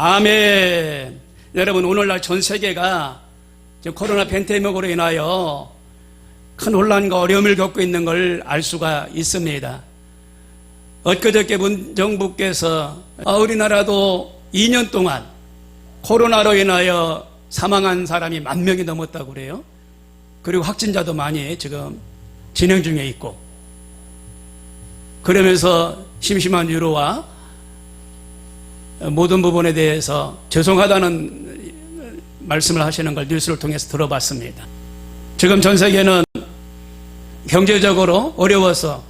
아멘. 여러분, 오늘날 전 세계가 코로나 팬데믹으로 인하여 큰 혼란과 어려움을 겪고 있는 걸 알 수가 있습니다. 엊그저께 문정부께서 우리나라도 2년 동안 코로나로 인하여 사망한 사람이 10,000명이 넘었다고 그래요. 그리고 확진자도 많이 지금 진행 중에 있고, 그러면서 심심한 위로와 모든 부분에 대해서 죄송하다는 말씀을 하시는 걸 뉴스를 통해서 들어봤습니다. 지금 전 세계는 경제적으로 어려워서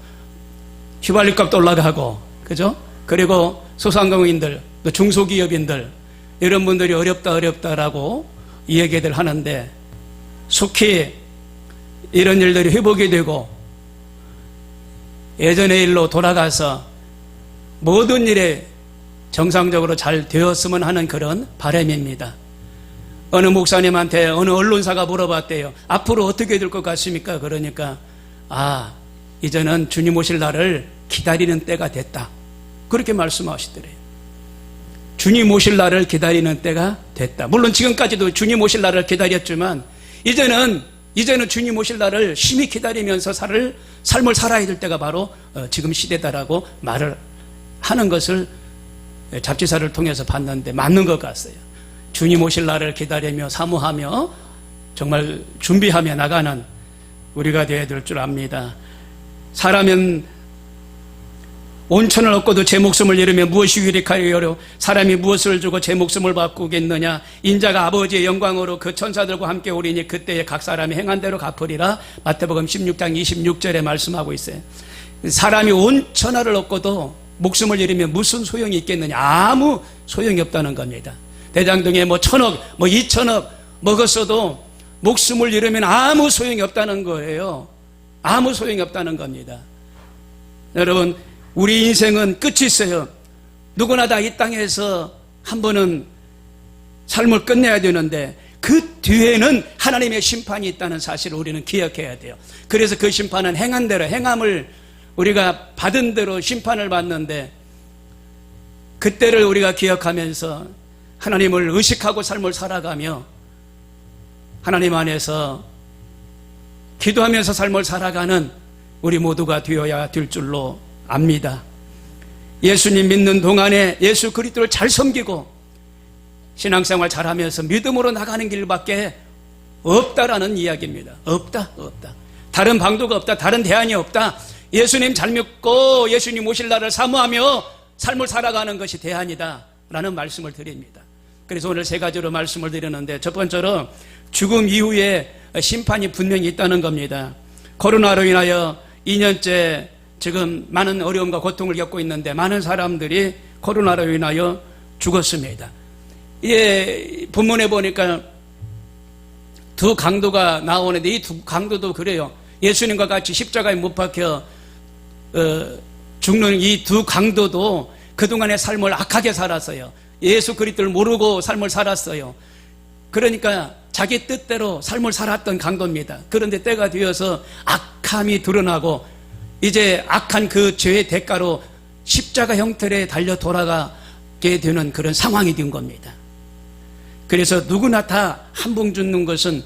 휘발유 값도 올라가고, 그죠? 그리고 소상공인들, 또 중소기업인들, 이런 분들이 어렵다라고 이 얘기들 하는데, 속히 이런 일들이 회복이 되고 예전의 일로 돌아가서 모든 일에 정상적으로 잘 되었으면 하는 그런 바람입니다. 어느 목사님한테 어느 언론사가 물어봤대요. 앞으로 어떻게 될 것 같습니까? 그러니까 이제는 주님 오실 날을 기다리는 때가 됐다, 그렇게 말씀하시더래요. 주님 오실 날을 기다리는 때가 됐다. 물론 지금까지도 주님 오실 날을 기다렸지만 이제는 주님 오실 날을 심히 기다리면서 삶을 살아야 될 때가 바로 지금 시대다라고 말을 하는 것을 잡지사를 통해서 봤는데 맞는 것 같아요. 주님 오실 날을 기다리며 사모하며 정말 준비하며 나가는 우리가 되어야 될 줄 압니다. 사람은 온천을 얻고도 제 목숨을 잃으면 무엇이 유익하리요? 사람이 무엇을 주고 제 목숨을 바꾸겠느냐? 인자가 아버지의 영광으로 그 천사들과 함께 오리니 그때에 각 사람이 행한 대로 갚으리라. 마태복음 16장 26절에 말씀하고 있어요. 사람이 온천하를 얻고도 목숨을 잃으면 무슨 소용이 있겠느냐? 아무 소용이 없다는 겁니다. 대장동에 1,000억, 2,000억 먹었어도 목숨을 잃으면 아무 소용이 없다는 거예요. 아무 소용이 없다는 겁니다. 여러분, 우리 인생은 끝이 있어요. 누구나 다 이 땅에서 한 번은 삶을 끝내야 되는데 그 뒤에는 하나님의 심판이 있다는 사실을 우리는 기억해야 돼요. 그래서 그 심판은 행한 대로, 행함을 우리가 받은 대로 심판을 받는데, 그때를 우리가 기억하면서 하나님을 의식하고 삶을 살아가며 하나님 안에서 기도하면서 삶을 살아가는 우리 모두가 되어야 될 줄로 압니다. 예수님 믿는 동안에 예수 그리스도를 잘 섬기고 신앙생활 잘하면서 믿음으로 나가는 길밖에 없다라는 이야기입니다. 없다. 다른 방도가 없다. 다른 대안이 없다. 예수님 잘 믿고 예수님 오실 날을 사모하며 삶을 살아가는 것이 대안이다 라는 말씀을 드립니다. 그래서 오늘 3가지로 말씀을 드리는데, 첫 번째로 죽음 이후에 심판이 분명히 있다는 겁니다. 코로나로 인하여 2년째 지금 많은 어려움과 고통을 겪고 있는데 많은 사람들이 코로나로 인하여 죽었습니다. 본문에 보니까 2 강도가 나오는데 이 2 강도도 그래요. 예수님과 같이 십자가에 못 박혀 죽는 이 2 강도도 그동안의 삶을 악하게 살았어요. 예수 그리스도를 모르고 삶을 살았어요. 그러니까 자기 뜻대로 삶을 살았던 강도입니다. 그런데 때가 되어서 악함이 드러나고 이제 악한 그 죄의 대가로 십자가 형태에 달려 돌아가게 되는 그런 상황이 된 겁니다. 그래서 누구나 다 한 번 죽는 것은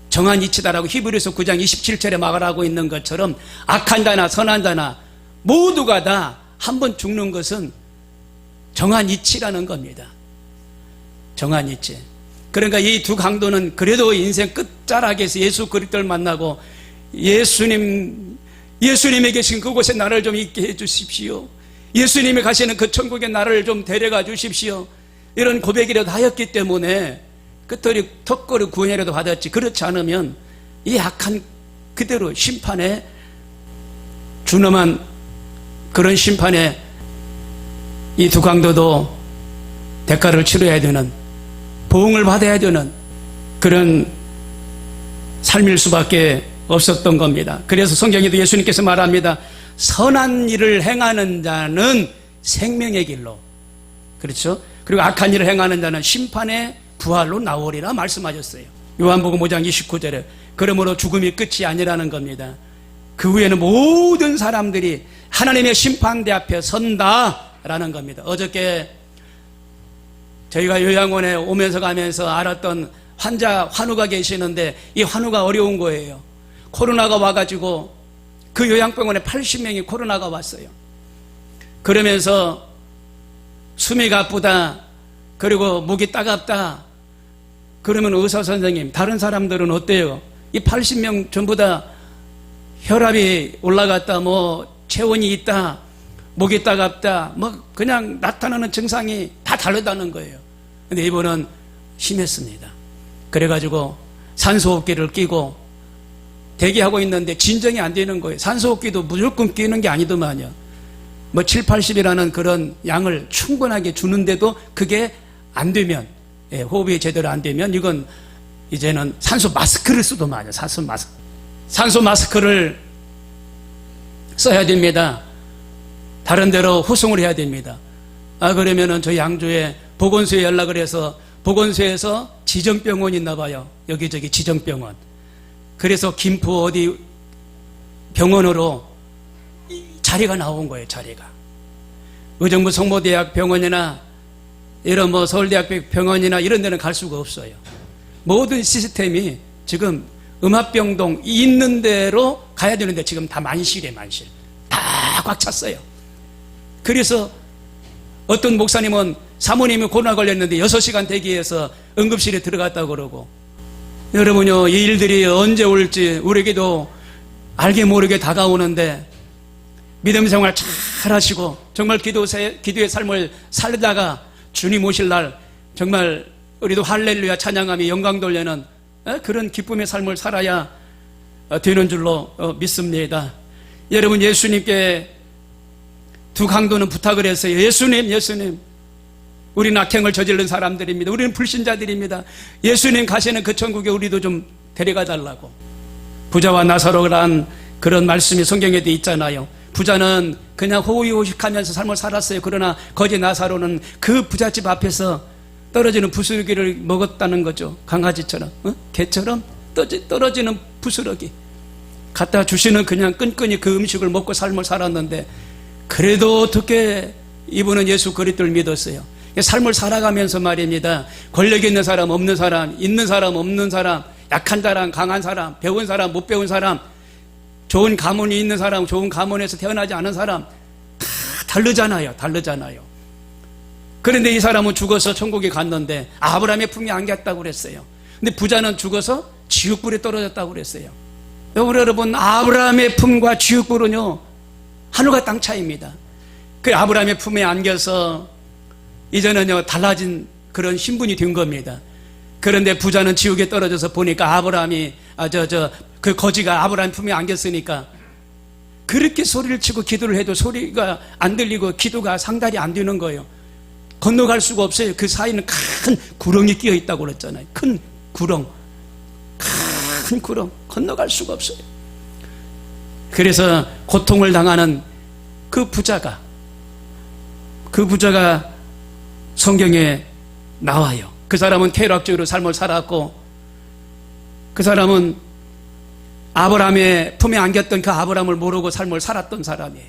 정한 이치다라고 히브리서 9장 27절에 말하고 있는 것처럼 악한 자나 선한 자나 모두가 다 한 번 죽는 것은 정한 이치라는 겁니다. 정한 이치. 그러니까 이 2 강도는 그래도 인생 끝자락에서 예수 그리스도를 만나고 예수님이 계신 그곳에 나를 좀 있게 해 주십시오. 예수님이 가시는 그 천국에 나를 좀 데려가 주십시오. 이런 고백이라도 하였기 때문에 끝들이 턱걸이 구원이라도 받았지, 그렇지 않으면 이 악한 그대로 심판에 준엄한 그런 심판에 이 2 강도도 대가를 치러야 되는, 보응을 받아야 되는 그런 삶일 수밖에 없었던 겁니다. 그래서 성경에도 예수님께서 말합니다. 선한 일을 행하는 자는 생명의 길로, 그렇죠? 그리고 악한 일을 행하는 자는 심판의 부활로 나오리라 말씀하셨어요. 요한복음 5장 29절에. 그러므로 죽음이 끝이 아니라는 겁니다. 그 후에는 모든 사람들이 하나님의 심판대 앞에 선다라는 겁니다. 어저께 저희가 요양원에 오면서 가면서 알았던 환자 환우가 계시는데 이 환우가 어려운 거예요. 코로나가 와가지고 그 요양병원에 80명이 코로나가 왔어요. 그러면서 숨이 가쁘다, 그리고 목이 따갑다, 그러면 의사 선생님, 다른 사람들은 어때요? 이 80명 전부 다 혈압이 올라갔다, 뭐 체온이 있다, 목이 따갑다, 뭐 그냥 나타나는 증상이 다 다르다는 거예요. 근데 이분은 심했습니다. 그래가지고 산소호흡기를 끼고 대기하고 있는데 진정이 안 되는 거예요. 산소호흡기도 무조건 끼는 게 아니더만요. 뭐 7, 80이라는 그런 양을 충분하게 주는데도 그게 안 되면, 호흡이 제대로 안 되면 이건 이제는 산소 마스크를 쓰더만요. 산소 마스크를 써야 됩니다. 다른 데로 후송을 해야 됩니다. 그러면은 저희 양주에 보건소에 연락을 해서 보건소에서 지정병원이 있나 봐요. 여기저기 지정병원. 그래서 김포 어디 병원으로 자리가 나온 거예요. 자리가. 의정부 성모대학 병원이나 이런 뭐 서울대학 병원이나 이런 데는 갈 수가 없어요. 모든 시스템이 지금 음압병동 있는 대로 가야 되는데 지금 다 만실이에요. 만실. 다 꽉 찼어요. 그래서 어떤 목사님은 사모님이 코로나 걸렸는데 6시간 대기해서 응급실에 들어갔다고 그러고, 여러분요, 이 일들이 언제 올지 우리에게도 알게 모르게 다가오는데 믿음 생활 잘 하시고 정말 기도의 삶을 살다가 주님 오실 날 정말 우리도 할렐루야 찬양하며 영광 돌리는 그런 기쁨의 삶을 살아야 되는 줄로 믿습니다. 여러분, 예수님께 두 강도는 부탁을 했어요. 예수님, 우리는 악행을 저지른 사람들입니다. 우리는 불신자들입니다. 예수님 가시는 그 천국에 우리도 좀 데려가 달라고. 부자와 나사로라는 그런 말씀이 성경에도 있잖아요. 부자는 그냥 호의호식하면서 삶을 살았어요. 그러나 거지 나사로는 그 부잣집 앞에서 떨어지는 부스러기를 먹었다는 거죠. 강아지처럼, 개처럼 떨어지는 부스러기 갖다 주시는 그냥 끈끈이 그 음식을 먹고 삶을 살았는데, 그래도 어떻게 이분은 예수 그리스도를 믿었어요. 삶을 살아가면서 말입니다. 권력 있는 사람, 없는 사람, 있는 사람, 없는 사람, 약한 사람, 강한 사람, 배운 사람, 못 배운 사람, 좋은 가문이 있는 사람, 좋은 가문에서 태어나지 않은 사람 다 다르잖아요. 그런데 이 사람은 죽어서 천국에 갔는데 아브라함의 품에 안겼다고 그랬어요. 근데 부자는 죽어서 지옥불에 떨어졌다고 그랬어요. 여러분, 아브라함의 품과 지옥불은요, 하늘과 땅 차이입니다. 그 아브라함의 품에 안겨서 이제는요, 달라진 그런 신분이 된 겁니다. 그런데 부자는 지옥에 떨어져서 보니까 아브라함이, 그 거지가 아브라함 품에 안겼으니까 그렇게 소리를 치고 기도를 해도 소리가 안 들리고 기도가 상달이 안 되는 거예요. 건너갈 수가 없어요. 그 사이는 큰 구렁이 끼어 있다고 그랬잖아요. 큰 구렁. 건너갈 수가 없어요. 그래서 고통을 당하는 그 부자가 성경에 나와요. 그 사람은 쾌락적으로 삶을 살았고, 그 사람은 아브라함의 품에 안겼던 그 아브라함을 모르고 삶을 살았던 사람이에요.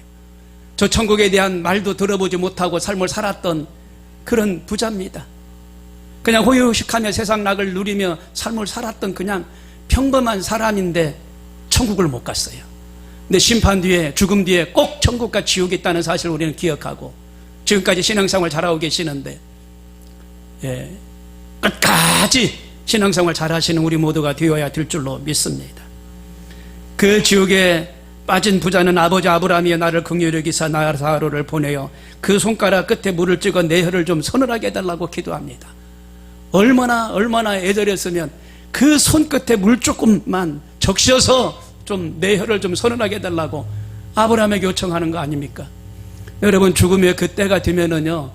저 천국에 대한 말도 들어보지 못하고 삶을 살았던 그런 부자입니다. 그냥 호의호식하며 세상 낙을 누리며 삶을 살았던 그냥 평범한 사람인데 천국을 못 갔어요. 근데 심판 뒤에, 죽음 뒤에 꼭 천국과 지옥이 있다는 사실을 우리는 기억하고 지금까지 신앙생활 잘하고 계시는데, 끝까지 신앙생활 잘하시는 우리 모두가 되어야 될 줄로 믿습니다. 그 지옥에 빠진 부자는 아버지 아브라함이 나를 긍휼히 여기사 나사로를 보내어 그 손가락 끝에 물을 찍어 내 혀를 좀 서늘하게 해달라고 기도합니다. 얼마나 애절했으면 그 손끝에 물 조금만 적셔서 좀 내 혀를 좀 서늘하게 해달라고 아브라함에게 요청하는 거 아닙니까? 여러분, 죽음의 그때가 되면은요,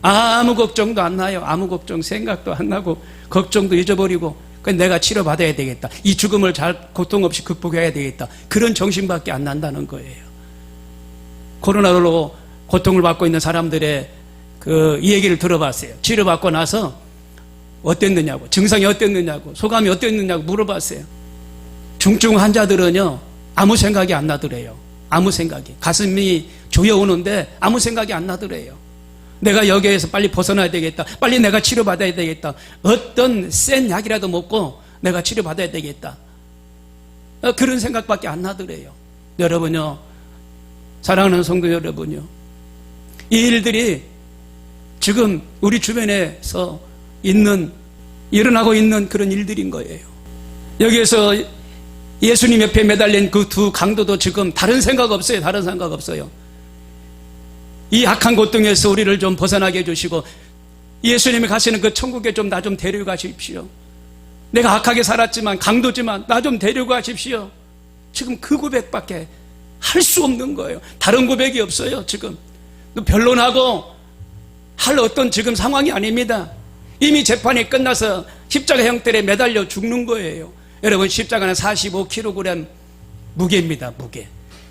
아무 걱정도 안 나요. 아무 걱정, 생각도 안 나고 걱정도 잊어버리고 내가 치료받아야 되겠다. 이 죽음을 잘 고통 없이 극복해야 되겠다. 그런 정신밖에 안 난다는 거예요. 코로나로 고통을 받고 있는 사람들의 이 얘기를 들어봤어요. 치료받고 나서 어땠느냐고, 증상이 어땠느냐고, 소감이 어땠느냐고 물어봤어요. 중증 환자들은요, 아무 생각이 안 나더래요. 아무 생각이. 가슴이 조여오는데 아무 생각이 안 나더래요. 내가 여기에서 빨리 벗어나야 되겠다. 빨리 내가 치료받아야 되겠다. 어떤 센 약이라도 먹고 내가 치료받아야 되겠다. 그런 생각밖에 안 나더래요. 여러분요, 사랑하는 성도 여러분요, 이 일들이 지금 우리 주변에서 일어나고 있는 그런 일들인 거예요. 여기에서 예수님 옆에 매달린 그 두 강도도 지금 다른 생각 없어요. 다른 생각 없어요. 이 악한 고통에서 우리를 좀 벗어나게 해주시고, 예수님이 가시는 그 천국에 좀 나 좀 데려가십시오. 내가 악하게 살았지만, 강도지만 나 좀 데려가십시오. 지금 그 고백밖에 할 수 없는 거예요. 다른 고백이 없어요. 지금 변론하고 할 어떤 지금 상황이 아닙니다. 이미 재판이 끝나서 십자가 형틀에 매달려 죽는 거예요. 여러분, 십자가는 45kg 무게입니다. 무게.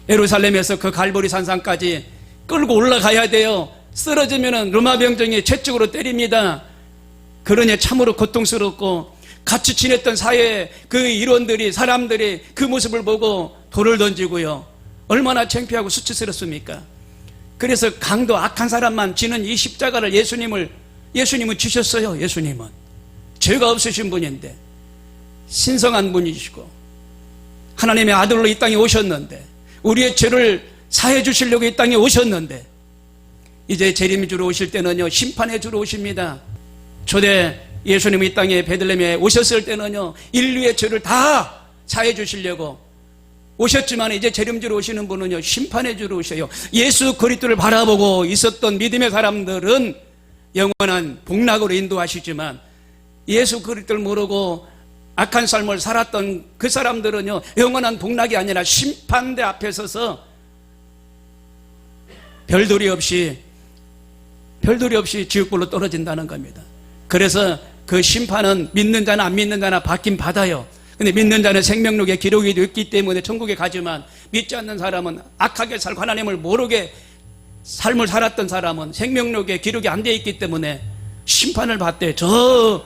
예루살렘에서 그 갈보리 산상까지 끌고 올라가야 돼요. 쓰러지면은 로마 병정이 채찍으로 때립니다. 그러니 참으로 고통스럽고, 같이 지냈던 사회 그 일원들이, 사람들이 그 모습을 보고 돌을 던지고요. 얼마나 창피하고 수치스럽습니까? 그래서 강도 악한 사람만 지는 이 십자가를 예수님은 지셨어요. 예수님은 죄가 없으신 분인데, 신성한 분이시고 하나님의 아들로 이 땅에 오셨는데, 우리의 죄를 사해 주시려고 이 땅에 오셨는데, 이제 재림이 주러 오실 때는요, 심판해 주러 오십니다. 초대 예수님이 이 땅에 베들레헴에 오셨을 때는요, 인류의 죄를 다 사해 주시려고 오셨지만, 이제 재림 주러 오시는 분은요, 심판해 주러 오셔요. 예수 그리스도를 바라보고 있었던 믿음의 사람들은 영원한 복락으로 인도하시지만, 예수 그리스도를 모르고 악한 삶을 살았던 그 사람들은요, 영원한 복락이 아니라 심판대 앞에 서서 별도리 없이 지옥불로 떨어진다는 겁니다. 그래서 그 심판은 믿는 자나 안 믿는 자나 받긴 받아요. 근데 믿는 자는 생명록에 기록이 있기 때문에 천국에 가지만, 믿지 않는 사람은, 악하게 살고 하나님을 모르게 삶을 살았던 사람은 생명록에 기록이 안 되어 있기 때문에 심판을 받되 저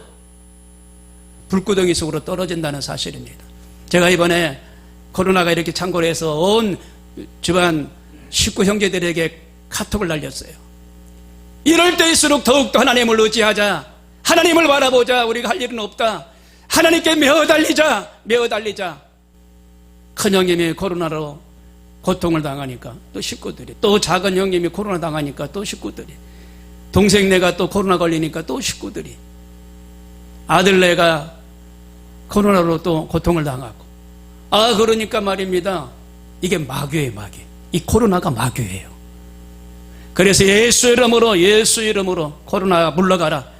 불구덩이 속으로 떨어진다는 사실입니다. 제가 이번에 코로나가 이렇게 창궐 해서 온 집안 식구 형제들에게 카톡을 날렸어요. 이럴 때일수록 더욱더 하나님을 의지하자. 하나님을 바라보자. 우리가 할 일은 없다. 하나님께 메어 달리자. 큰 형님이 코로나로 고통을 당하니까 또 식구들이, 또 작은 형님이 코로나 당하니까 또 식구들이, 동생네가 또 코로나 걸리니까 또 식구들이, 아들네가 코로나로 또 고통을 당하고. 그러니까 말입니다, 이게 마귀예요. 마귀. 이 코로나가 마귀예요. 그래서 예수 이름으로 코로나 물러가라.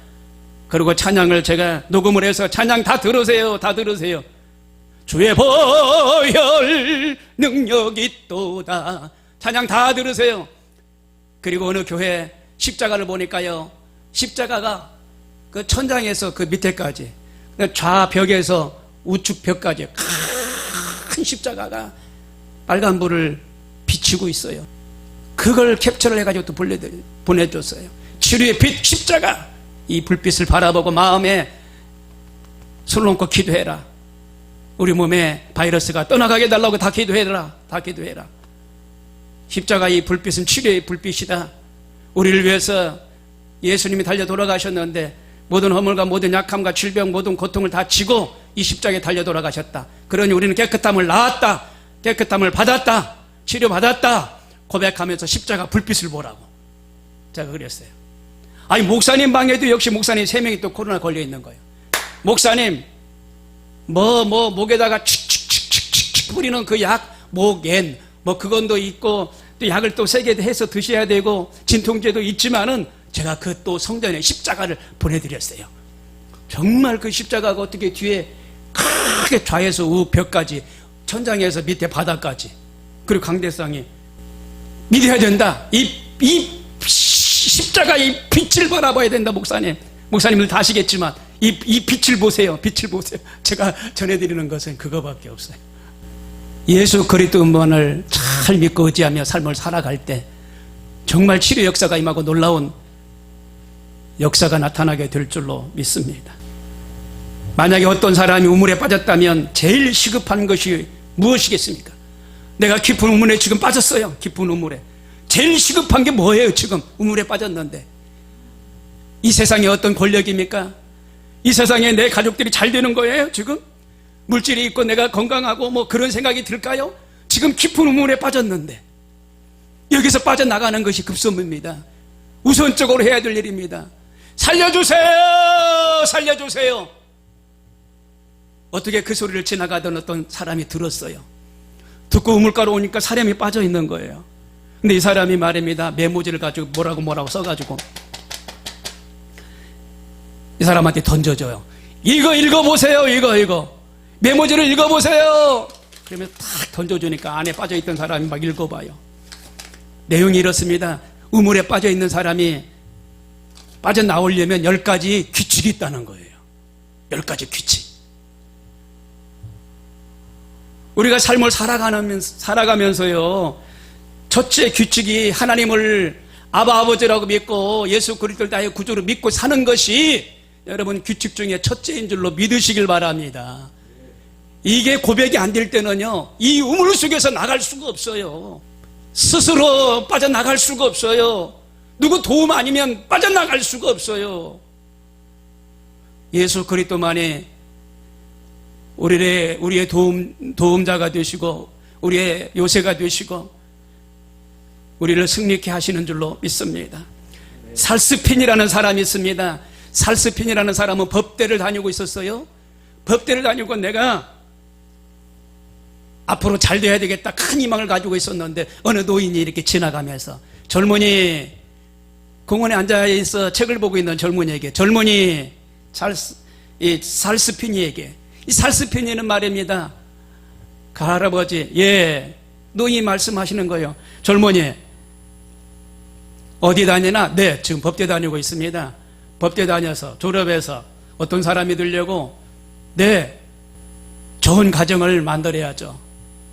그리고 찬양을 제가 녹음을 해서, 찬양 다 들으세요. 주의 보혈 능력이 있도다. 찬양 다 들으세요. 그리고 어느 교회 십자가를 보니까요, 십자가가 그 천장에서 그 밑에까지, 좌벽에서 우측 벽까지 큰 십자가가 빨간불을 비치고 있어요. 그걸 캡처를 해가지고 또 보내줬어요. 치료의 빛 십자가. 이 불빛을 바라보고 마음에 손 얹고 기도해라. 우리 몸에 바이러스가 떠나가게 해달라고 다 기도해라. 십자가 이 불빛은 치료의 불빛이다. 우리를 위해서 예수님이 달려 돌아가셨는데, 모든 허물과 모든 약함과 질병, 모든 고통을 다 지고 이 십자가에 달려 돌아가셨다. 그러니 우리는 깨끗함을 나았다, 깨끗함을 받았다, 치료받았다 고백하면서 십자가 불빛을 보라고 제가 그랬어요. 아니, 목사님 방에도 역시 목사님 3명이 또 코로나 걸려 있는 거예요. 목사님 목에다가 칙칙칙칙칙 뿌리는 그 약, 목엔 그건도 있고, 또 약을 또 세게 해서 드셔야 되고, 진통제도 있지만은 제가 그 또 성전에 십자가를 보내드렸어요. 정말 그 십자가가 어떻게 뒤에 크게 좌에서 우 벽까지, 천장에서 밑에 바닥까지, 그리고 강대상이 믿어야 된다. 이 십자가 이 빛을 바라봐야 된다. 목사님들 다 아시겠지만 이 빛을 보세요. 제가 전해드리는 것은 그거밖에 없어요. 예수 그리스도만을 잘 믿고 의지하며 삶을 살아갈 때 정말 치료 역사가 임하고 놀라운 역사가 나타나게 될 줄로 믿습니다. 만약에 어떤 사람이 우물에 빠졌다면 제일 시급한 것이 무엇이겠습니까? 내가 깊은 우물에 지금 빠졌어요. 깊은 우물에. 제일 시급한 게 뭐예요? 지금 우물에 빠졌는데 이 세상에 어떤 권력입니까? 이 세상에 내 가족들이 잘 되는 거예요, 지금? 물질이 있고 내가 건강하고 뭐 그런 생각이 들까요? 지금 깊은 우물에 빠졌는데 여기서 빠져나가는 것이 급선무입니다. 우선적으로 해야 될 일입니다. 살려주세요! 살려주세요! 어떻게 그 소리를 지나가던 어떤 사람이 들었어요. 듣고 우물가로 오니까 사람이 빠져 있는 거예요. 근데 이 사람이 말입니다. 메모지를 가지고 뭐라고 써가지고 이 사람한테 던져줘요. 이거 읽어보세요. 이거 메모지를 읽어보세요. 그러면 탁 던져주니까 안에 빠져있던 사람이 막 읽어봐요. 내용이 이렇습니다. 우물에 빠져있는 사람이 빠져나오려면 10가지 규칙이 있다는 거예요. 10가지 규칙. 우리가 삶을 살아가면서요, 첫째 규칙이 하나님을 아버지라고 믿고 예수 그리스도를 나의 구주로 믿고 사는 것이 여러분 규칙 중에 첫째인 줄로 믿으시길 바랍니다. 이게 고백이 안 될 때는요, 이 우물 속에서 나갈 수가 없어요. 스스로 빠져나갈 수가 없어요. 누구 도움 아니면 빠져나갈 수가 없어요. 예수 그리스도만이 우리의 도움자가 되시고 우리의 요새가 되시고 우리를 승리케 하시는 줄로 믿습니다. 살스핀이라는 사람이 있습니다. 살스핀이라는 사람은 법대를 다니고 있었어요. 법대를 다니고 내가 앞으로 잘 돼야 되겠다 큰 희망을 가지고 있었는데 어느 노인이 이렇게 지나가면서 젊은이, 공원에 앉아있어 책을 보고 있는 젊은이에게, 젊은이 살스핀이에게, 이 살스핀이는 말입니다. 그 할아버지, 예, 노인이 말씀하시는 거예요. 젊은이 어디 다니나? 네, 지금 법대 다니고 있습니다. 법대 다녀서 졸업해서 어떤 사람이 되려고? 네, 좋은 가정을 만들어야죠.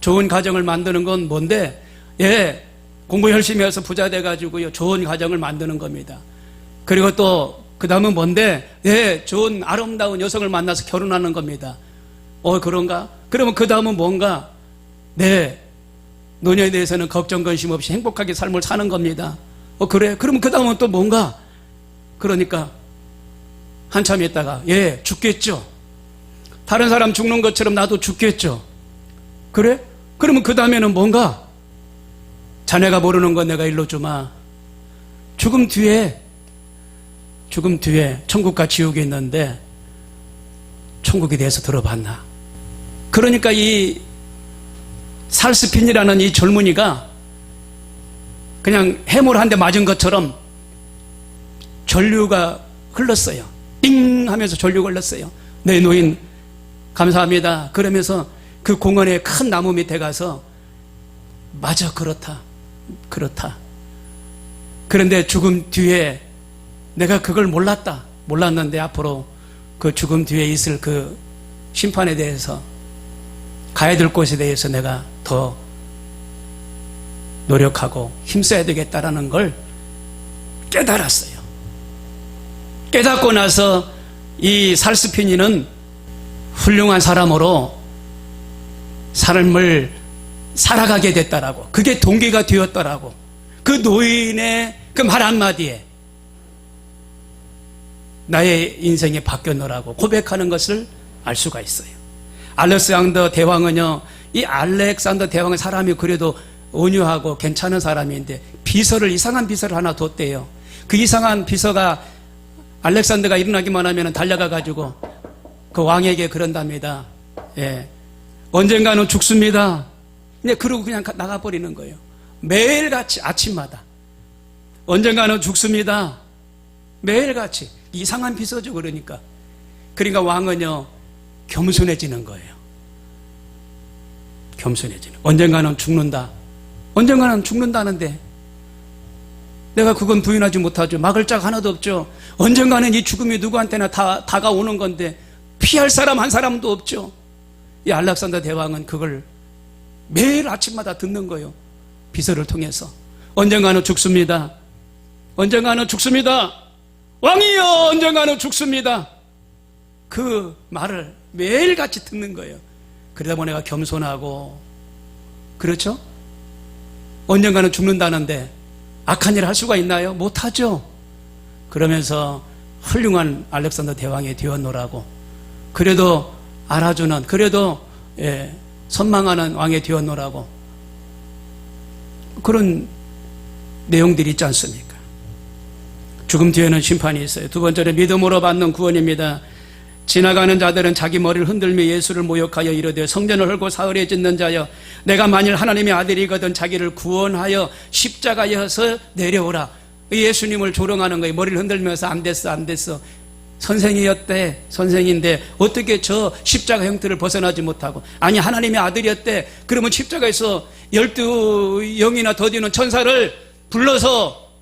좋은 가정을 만드는 건 뭔데? 예, 공부 열심히 해서 부자 돼가지고요, 좋은 가정을 만드는 겁니다. 그리고 또 그 다음은 뭔데? 예, 좋은 아름다운 여성을 만나서 결혼하는 겁니다. 그런가? 그러면 그 다음은 뭔가? 네, 노년에 대해서는 걱정 근심 없이 행복하게 삶을 사는 겁니다. 그래? 그러면 그 다음은 또 뭔가? 그러니까 한참 있다가, 예, 죽겠죠. 다른 사람 죽는 것처럼 나도 죽겠죠. 그래? 그러면 그 다음에는 뭔가? 자네가 모르는 건 내가 일러주마. 죽음 뒤에 천국과 지옥이 있는데 천국에 대해서 들어봤나? 그러니까 이 살스핀이라는 이 젊은이가 그냥 해물 한 대 맞은 것처럼 전류가 흘렀어요. 띵 하면서 전류가 흘렀어요. 네, 노인 감사합니다. 그러면서 그 공원의 큰 나무 밑에 가서 맞아, 그렇다. 그런데 죽음 뒤에 내가 그걸 몰랐는데 앞으로 그 죽음 뒤에 있을 그 심판에 대해서, 가야 될 곳에 대해서 내가 더 노력하고 힘써야 되겠다라는 걸 깨달았어요. 깨닫고 나서 이 살스핀이는 훌륭한 사람으로 삶을 살아가게 됐다라고, 그게 동기가 되었더라고. 그 노인의 그 말 한마디에 나의 인생이 바뀌었노라고 고백하는 것을 알 수가 있어요. 알렉산더 대왕은요, 이 알렉산더 대왕은 사람이 그래도 온유하고 괜찮은 사람인데 이상한 비서를 하나 뒀대요. 그 이상한 비서가 알렉산더가 일어나기만 하면 달려가 가지고 그 왕에게 그런답니다. 예, 언젠가는 죽습니다. 그러고 그냥 나가버리는 거예요. 매일같이 아침마다 언젠가는 죽습니다. 매일같이. 이상한 비서죠. 그러니까 왕은요 겸손해지는 거예요. 겸손해지는. 언젠가는 죽는다는데 내가 그건 부인하지 못하죠. 막을 자가 하나도 없죠. 언젠가는 이 죽음이 누구한테나 다가오는 건데 피할 사람 한 사람도 없죠. 이 알렉산더 대왕은 그걸 매일 아침마다 듣는 거예요. 비서를 통해서. 언젠가는 죽습니다. 왕이여, 언젠가는 죽습니다. 그 말을 매일같이 듣는 거예요. 그러다 보니 내가 겸손하고, 그렇죠? 언젠가는 죽는다는데 악한 일을 할 수가 있나요? 못하죠. 그러면서 훌륭한 알렉산더 대왕이 되었노라고. 그래도 알아주는, 그래도 선망하는 왕이 되었노라고. 그런 내용들이 있지 않습니까? 죽음 뒤에는 심판이 있어요. 두 번째로 믿음으로 받는 구원입니다. 지나가는 자들은 자기 머리를 흔들며 예수를 모욕하여 이르되 성전을 헐고 사흘에 짓는 자여, 내가 만일 하나님의 아들이거든 자기를 구원하여 십자가에서 내려오라. 예수님을 조롱하는 거예요. 머리를 흔들면서 안 됐어, 안 됐어. 선생이었대, 선생인데 어떻게 저 십자가 형태를 벗어나지 못하고. 아니, 하나님의 아들이었대. 그러면 십자가에서 12영이나 더 되는 천사를 불러서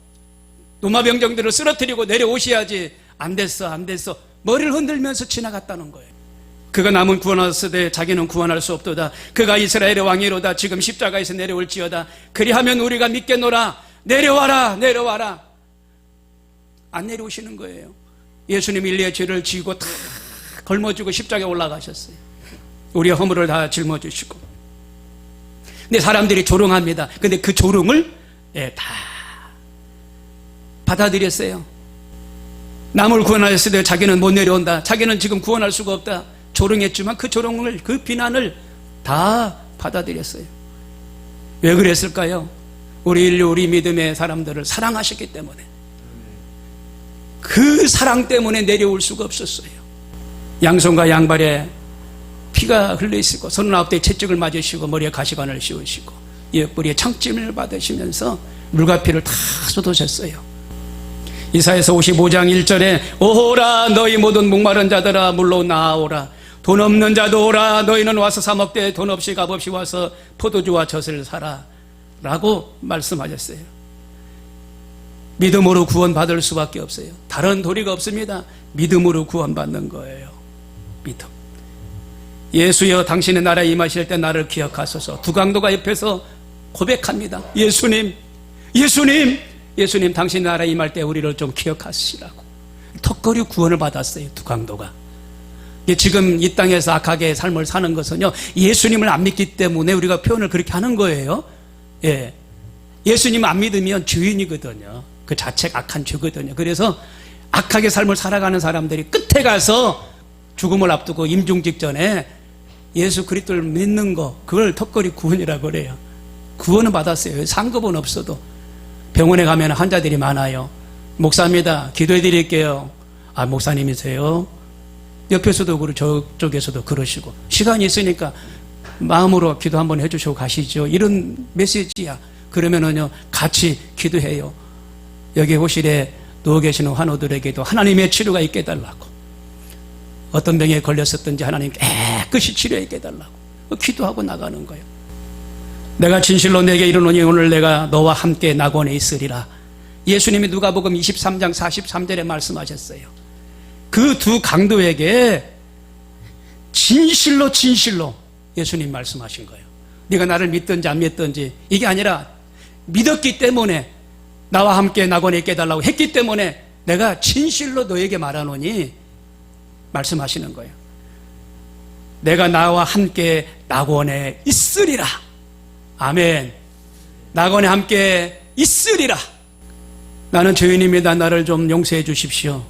로마병정들을 쓰러뜨리고 내려오셔야지. 안 됐어, 안 됐어. 머리를 흔들면서 지나갔다는 거예요. 그가 남은 구원하였으되 자기는 구원할 수 없도다. 그가 이스라엘의 왕이로다. 지금 십자가에서 내려올지어다. 그리하면 우리가 믿겠노라. 내려와라, 내려와라. 안 내려오시는 거예요. 예수님 인류의 죄를 지고 다 걸머지고 십자가에 올라가셨어요. 우리의 허물을 다 짊어지시고. 근데 사람들이 조롱합니다. 근데 그 조롱을 다 받아들였어요. 남을 구원하였으되 자기는 못 내려온다. 자기는 지금 구원할 수가 없다. 조롱했지만 그 조롱을, 그 비난을 다 받아들였어요. 왜 그랬을까요? 우리 인류, 우리 믿음의 사람들을 사랑하셨기 때문에. 그 사랑 때문에 내려올 수가 없었어요. 양손과 양발에 피가 흘러있고 39대 채찍을 맞으시고 머리에 가시관을 씌우시고 옆구리에 창찜을 받으시면서 물과 피를 다 쏟으셨어요. 이사야서 55장 1절에 오호라 너희 모든 목마른 자들아 물로 나아오라. 돈 없는 자도 오라. 너희는 와서 사 먹되 돈 없이 값없이 와서 포도주와 젖을 사라 라고 말씀하셨어요. 믿음으로 구원받을 수밖에 없어요. 다른 도리가 없습니다. 믿음으로 구원받는 거예요. 믿음. 예수여 당신의 나라에 임하실 때 나를 기억하소서. 두 강도가 옆에서 고백합니다. 예수님, 예수님, 예수님 당신 나라에 임할 때 우리를 좀 기억하시라고. 턱걸이 구원을 받았어요. 두 강도가. 지금 이 땅에서 악하게 삶을 사는 것은요, 예수님을 안 믿기 때문에 우리가 표현을 그렇게 하는 거예요. 예. 예수님 안 믿으면 죄인이거든요. 그 자체가 악한 죄거든요. 그래서 악하게 삶을 살아가는 사람들이 끝에 가서 죽음을 앞두고 임종 직전에 예수 그리스도를 믿는 거, 그걸 턱걸이 구원이라고 그래요. 구원은 받았어요. 상급은 없어도. 병원에 가면 환자들이 많아요. 목사입니다. 기도해 드릴게요. 아, 목사님이세요? 옆에서도 그러고 저쪽에서도 그러시고. 시간이 있으니까 마음으로 기도 한번 해주시고 가시죠. 이런 메시지야. 그러면은요, 같이 기도해요. 여기 호실에 누워 계시는 환우들에게도 하나님의 치료가 있게 해달라고. 어떤 병에 걸렸었든지 하나님 깨끗이 치료해 있게 해달라고. 기도하고 나가는 거예요. 내가 진실로 내게 이르노니 오늘 내가 너와 함께 낙원에 있으리라. 예수님이 누가복음 23장 43절에 말씀하셨어요. 그 두 강도에게 진실로 진실로 예수님 말씀하신 거예요. 네가 나를 믿든지 안 믿든지 이게 아니라 믿었기 때문에 나와 함께 낙원에 있게 해달라고 했기 때문에 내가 진실로 너에게 말하노니 말씀하시는 거예요. 내가 나와 함께 낙원에 있으리라. 아멘. 낙원에 함께 있으리라. 나는 죄인입니다. 나를 좀 용서해 주십시오.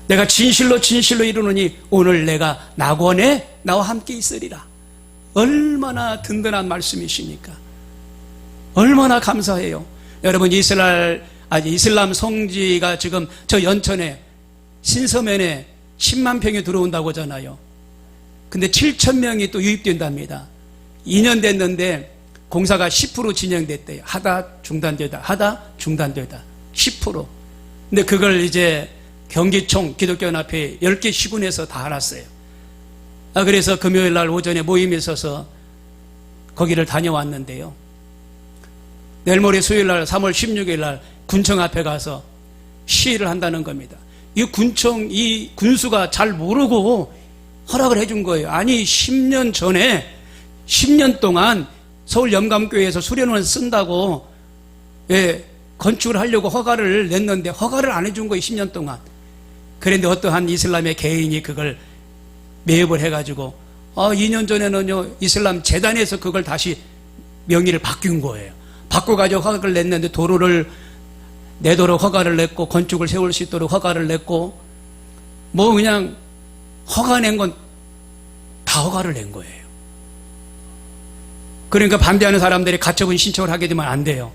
내가 진실로 진실로 이루노니 오늘 내가 낙원에 나와 함께 있으리라. 얼마나 든든한 말씀이십니까? 얼마나 감사해요. 여러분, 이슬람 성지가 지금 저 연천에 신서면에 10만 평이 들어온다고 하잖아요. 근데 7,000명이 또 유입된답니다. 2년 됐는데 공사가 10% 진행됐대요. 하다 중단되다 하다 중단되다 10%. 근데 그걸 이제 경기총 기독교연합회 10개 시군에서 다 알았어요. 그래서 금요일 날 오전에 모임이 있어서 거기를 다녀왔는데요. 내일 모레 수요일 날 3월 16일 날 군청 앞에 가서 시위를 한다는 겁니다. 이 군청, 이 군수가 잘 모르고 허락을 해준 거예요. 아니 10년 전에 10년 동안 서울 영감교회에서 수련원 쓴다고 건축을 하려고 허가를 냈는데 허가를 안 해준 거예요. 10년 동안. 그런데 어떠한 이슬람의 개인이 그걸 매입을 해가지고 2년 전에는요 이슬람 재단에서 그걸 다시 명의를 바뀐 거예요. 바꿔가지고 허가를 냈는데 도로를 내도록 허가를 냈고 건축을 세울 수 있도록 허가를 냈고 뭐 그냥 허가 낸 건 다 허가를 낸 거예요. 그러니까 반대하는 사람들이 가처분 신청을 하게 되면 안 돼요.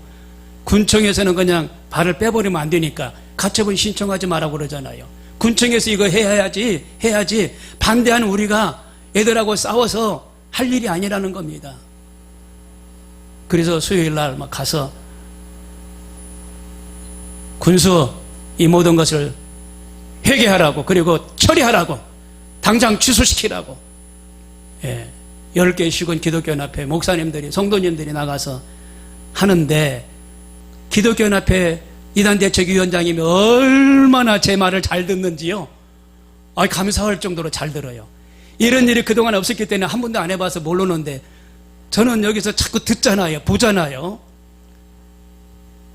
군청에서는 그냥 발을 빼버리면 안 되니까 가처분 신청하지 말라고 그러잖아요. 군청에서 이거 해야지 반대하는 우리가 애들하고 싸워서 할 일이 아니라는 겁니다. 그래서 수요일 날 막 가서 군수 이 모든 것을 회개하라고 그리고 처리하라고 당장 취소시키라고 10개 식은 기독교연합회 목사님들이 성도님들이 나가서 하는데 기독교연합회 이단대책위원장님이 얼마나 제 말을 잘 듣는지요. 감사할 정도로 잘 들어요. 이런 일이 그동안 없었기 때문에 한 번도 안 해봐서 모르는데 저는 여기서 자꾸 듣잖아요. 보잖아요.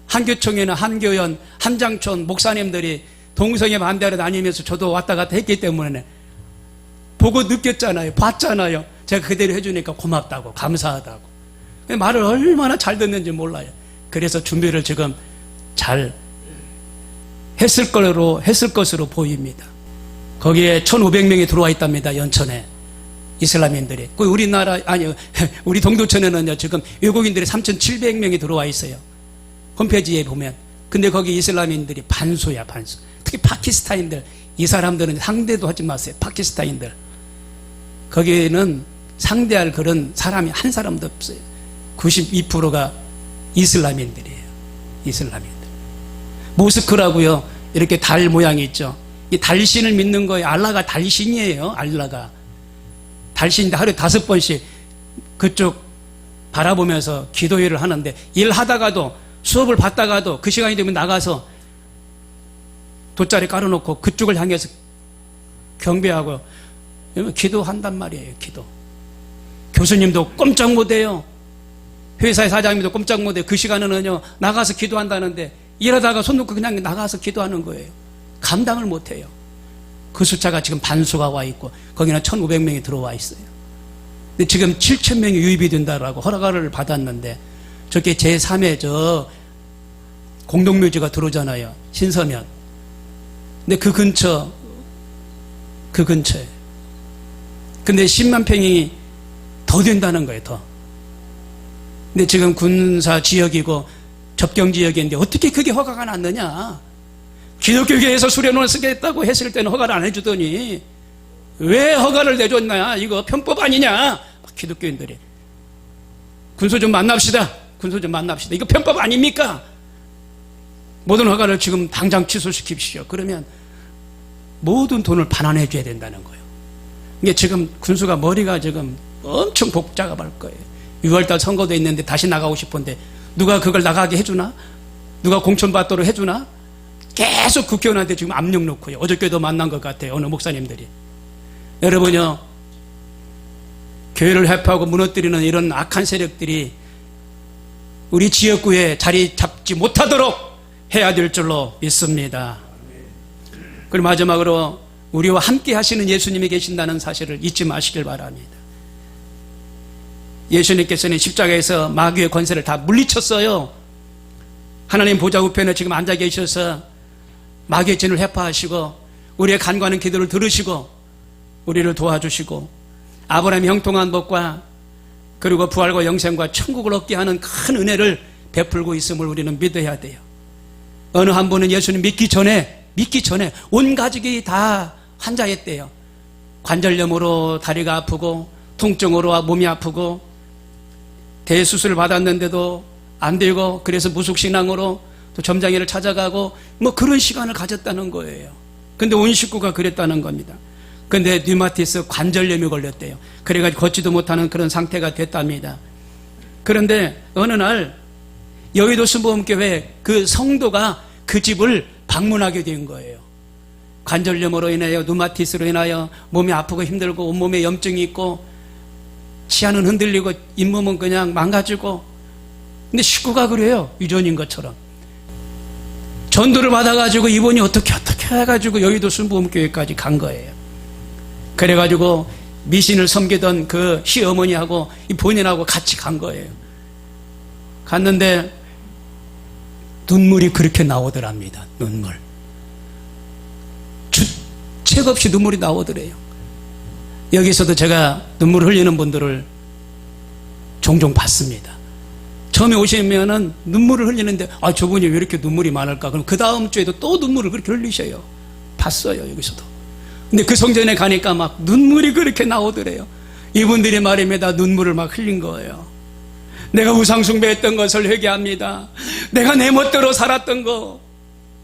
한교총회나 한교연, 한장촌 목사님들이 동성애 반대하러 다니면서 저도 왔다 갔다 했기 때문에 보고 느꼈잖아요. 봤잖아요. 제가 그대로 해주니까 고맙다고 감사하다고. 말을 얼마나 잘 듣는지 몰라요. 그래서 준비를 지금 잘 했을 것으로 보입니다. 거기에 1,500명이 들어와 있답니다. 연천에 이슬람인들이. 우리 동두천에는요 지금 외국인들이 3,700명이 들어와 있어요. 홈페이지에 보면. 근데 거기 이슬람인들이 반수야, 반수. 특히 파키스탄인들. 이 사람들은 상대도 하지 마세요. 파키스탄인들. 거기에는 상대할 그런 사람이 한 사람도 없어요. 92%가 이슬람인들이에요. 이슬람인들. 모스크라고요. 이렇게 달 모양이 있죠. 이 달신을 믿는 거예요. 알라가 달신이에요. 알라가. 달신인데 하루에 5번씩 그쪽 바라보면서 기도회를 하는데 일하다가도 수업을 받다가도 그 시간이 되면 나가서 돗자리 깔아놓고 그쪽을 향해서 경배하고 기도한단 말이에요. 기도. 교수님도 꼼짝 못해요. 회사의 사장님도 꼼짝 못해요. 그 시간에는요 나가서 기도한다는데 일하다가 손 놓고 그냥 나가서 기도하는 거예요. 감당을 못해요. 그 숫자가 지금 반수가 와 있고 거기는 1,500명이 들어와 있어요. 근데 지금 7,000명이 유입이 된다라고 허락을 받았는데 저게 제3의 저 공동묘지가 들어오잖아요. 신서면. 근데 그 근처에. 근데 10만 평이 더 된다는 거예요. 더. 근데 지금 군사 지역이고 접경 지역인데 어떻게 그게 허가가 났느냐. 기독교계에서 수련원을 쓰겠다고 했을 때는 허가를 안 해주더니 왜 허가를 내줬냐. 이거 편법 아니냐. 기독교인들이. 군소 좀 만납시다. 이거 편법 아닙니까? 모든 허가를 지금 당장 취소시키십시오. 그러면 모든 돈을 반환해 줘야 된다는 거예요. 이게 지금 군수가 머리가 지금 엄청 복잡할 거예요. 6월달 선거도 있는데 다시 나가고 싶은데 누가 그걸 나가게 해주나? 누가 공천받도록 해주나? 계속 국회의원한테 지금 압력 놓고요. 어저께도 만난 것 같아요. 어느 목사님들이. 여러분요, 교회를 해파하고 무너뜨리는 이런 악한 세력들이 우리 지역구에 자리 잡지 못하도록 해야 될 줄로 믿습니다. 그리고 마지막으로 우리와 함께 하시는 예수님이 계신다는 사실을 잊지 마시길 바랍니다. 예수님께서는 십자가에서 마귀의 권세를 다 물리쳤어요. 하나님 보좌 우편에 지금 앉아 계셔서 마귀의 진을 해파하시고 우리의 간과하는 기도를 들으시고 우리를 도와주시고 아브라함의 형통한 법과 그리고 부활과 영생과 천국을 얻게 하는 큰 은혜를 베풀고 있음을 우리는 믿어야 돼요. 어느 한 분은 예수님 믿기 전에 온 가족이 다 환자였대요. 관절염으로 다리가 아프고 통증으로 몸이 아프고 대수술을 받았는데도 안 되고 그래서 무속신앙으로 또 점장이를 찾아가고 뭐 그런 시간을 가졌다는 거예요. 근데 온 식구가 그랬다는 겁니다. 근데 류마티스 관절염이 걸렸대요. 그래가지고 걷지도 못하는 그런 상태가 됐답니다. 그런데 어느 날 여의도 순복음교회 그 성도가 그 집을 방문하게 된 거예요. 관절염으로 인하여 류마티스로 인하여 몸이 아프고 힘들고 온몸에 염증이 있고 치아는 흔들리고 잇몸은 그냥 망가지고 근데 식구가 그래요. 유전인 것처럼. 전도를 받아가지고 이분이 어떻게 해가지고 여의도 순복음교회까지 간 거예요. 그래가지고 미신을 섬기던 그 시어머니하고 이 본인하고 같이 간 거예요. 갔는데 눈물이 그렇게 나오더랍니다. 눈물. 주책 없이 눈물이 나오더래요. 여기서도 제가 눈물 흘리는 분들을 종종 봤습니다. 처음에 오시면은 눈물을 흘리는데 저분이 왜 이렇게 눈물이 많을까? 그럼 그 다음 주에도 또 눈물을 그렇게 흘리셔요. 봤어요, 여기서도. 근데 그 성전에 가니까 막 눈물이 그렇게 나오더래요. 이분들이 말입니다. 눈물을 막 흘린 거예요. 내가 우상숭배했던 것을 회개합니다. 내가 내 멋대로 살았던 거,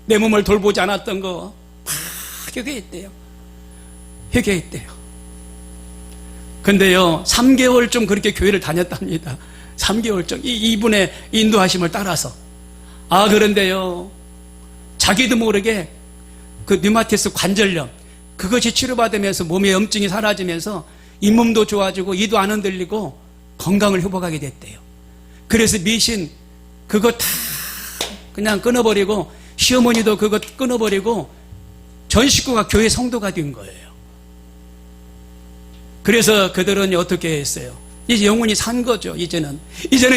내 몸을 돌보지 않았던 거 막 회개했대요. 회개했대요. 근데요, 3개월쯤 그렇게 교회를 다녔답니다. 3개월쯤 이분의 인도하심을 따라서. 그런데요, 자기도 모르게 그 류마티스 관절염, 그것이 치료받으면서 몸의 염증이 사라지면서 잇몸도 좋아지고 이도 안 흔들리고 건강을 회복하게 됐대요. 그래서 미신 그거 다 그냥 끊어버리고, 시어머니도 그거 끊어버리고 전 식구가 교회 성도가 된 거예요. 그래서 그들은 어떻게 했어요? 이제 영혼이 산 거죠. 이제는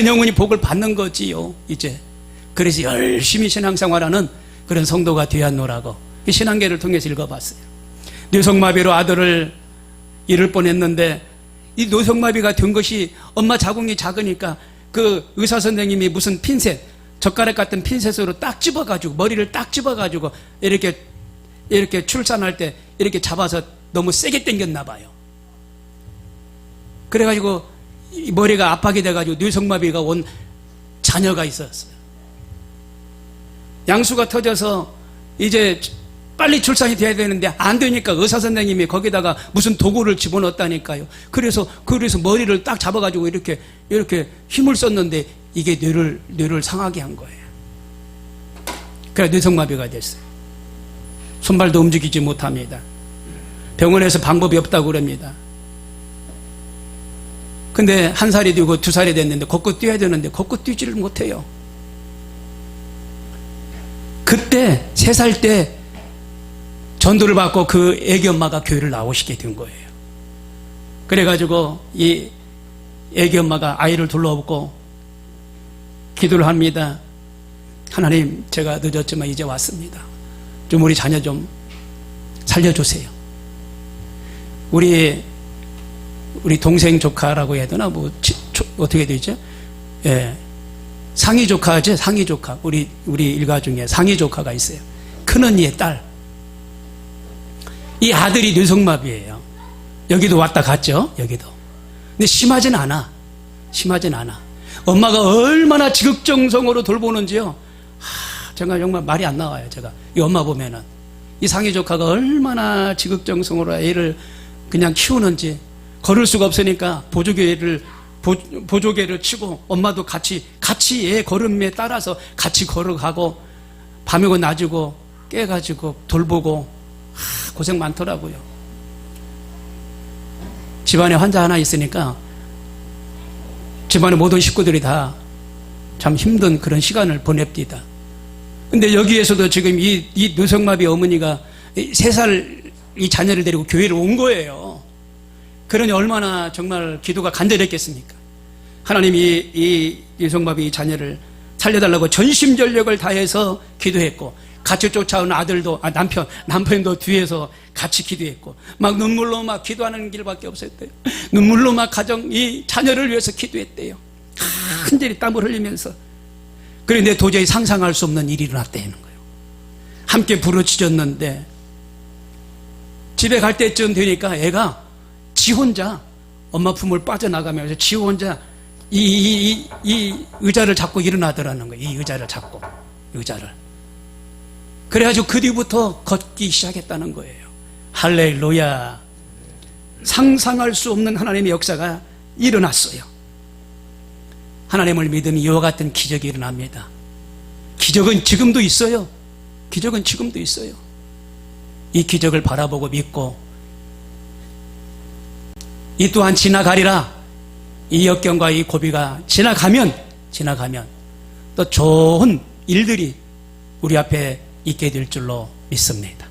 영혼이 복을 받는 거지요. 이제 그래서 열심히 신앙생활하는 그런 성도가 되었노라고 이 신앙계를 통해서 읽어봤어요. 뇌성마비로 아들을 잃을 뻔했는데, 이 뇌성마비가 된 것이 엄마 자궁이 작으니까 그 의사 선생님이 무슨 핀셋, 젓가락 같은 핀셋으로 딱 집어가지고, 머리를 딱 집어가지고 이렇게 출산할 때 이렇게 잡아서 너무 세게 당겼나 봐요. 그래가지고 이 머리가 압박이 돼가지고 뇌성마비가 온 자녀가 있었어요. 양수가 터져서 이제 빨리 출산이 돼야 되는데 안 되니까 의사 선생님이 거기다가 무슨 도구를 집어넣었다니까요. 그래서 머리를 딱 잡아가지고 이렇게 힘을 썼는데 이게 뇌를 상하게 한 거예요. 그래 뇌성마비가 됐어요. 손발도 움직이지 못합니다. 병원에서 방법이 없다고 그럽니다. 근데 1살이 되고 2살이 됐는데 걷고 뛰어야 되는데 걷고 뛰지를 못해요. 그때 3살 때 전도를 받고 그 애기 엄마가 교회를 나오시게 된 거예요. 그래가지고 이 애기 엄마가 아이를 둘러엎고 기도를 합니다. 하나님, 제가 늦었지만 이제 왔습니다. 좀 우리 자녀 좀 살려주세요. 우리 동생 조카라고 해야 되나? 어떻게 되죠? 예. 상위 조카죠? 상위 조카. 우리 일가 중에 상위 조카가 있어요. 큰언니의 딸. 이 아들이 뇌성마비예요. 여기도 왔다 갔죠? 여기도. 근데 심하진 않아. 엄마가 얼마나 지극정성으로 돌보는지요. 정말 말이 안 나와요. 제가 이 엄마 보면은 이 상위 조카가 얼마나 지극정성으로 애를 그냥 키우는지. 걸을 수가 없으니까 보조개를 치고 엄마도 같이 애 걸음에 따라서 같이 걸어가고 밤이고 낮이고 깨가지고 돌보고 고생 많더라고요. 집안에 환자 하나 있으니까 집안의 모든 식구들이 다 참 힘든 그런 시간을 보냅니다. 근데 여기에서도 지금 이 뇌성마비 어머니가 3살 이 자녀를 데리고 교회를 온 거예요. 그러니 얼마나 정말 기도가 간절했겠습니까? 하나님이 이 뇌성마비 자녀를 살려달라고 전심전력을 다해서 기도했고, 같이 쫓아온 남편도 뒤에서 같이 기도했고, 막 눈물로 막 기도하는 길밖에 없었대요. 눈물로 막 이 자녀를 위해서 기도했대요. 흔들이 땀을 흘리면서. 그런데 도저히 상상할 수 없는 일이 일어났다는 거예요. 함께 부르짖었는데 집에 갈 때쯤 되니까 애가 지 혼자 엄마 품을 빠져나가면서 지 혼자 이 의자를 잡고 일어나더라는 거예요. 이 의자를 잡고. 그래가지고 그 뒤부터 걷기 시작했다는 거예요. 할렐루야. 상상할 수 없는 하나님의 역사가 일어났어요. 하나님을 믿으면 이와 같은 기적이 일어납니다. 기적은 지금도 있어요. 이 기적을 바라보고 믿고, 이 또한 지나가리라. 이 역경과 이 고비가 지나가면 또 좋은 일들이 우리 앞에 있게 될 줄로 믿습니다.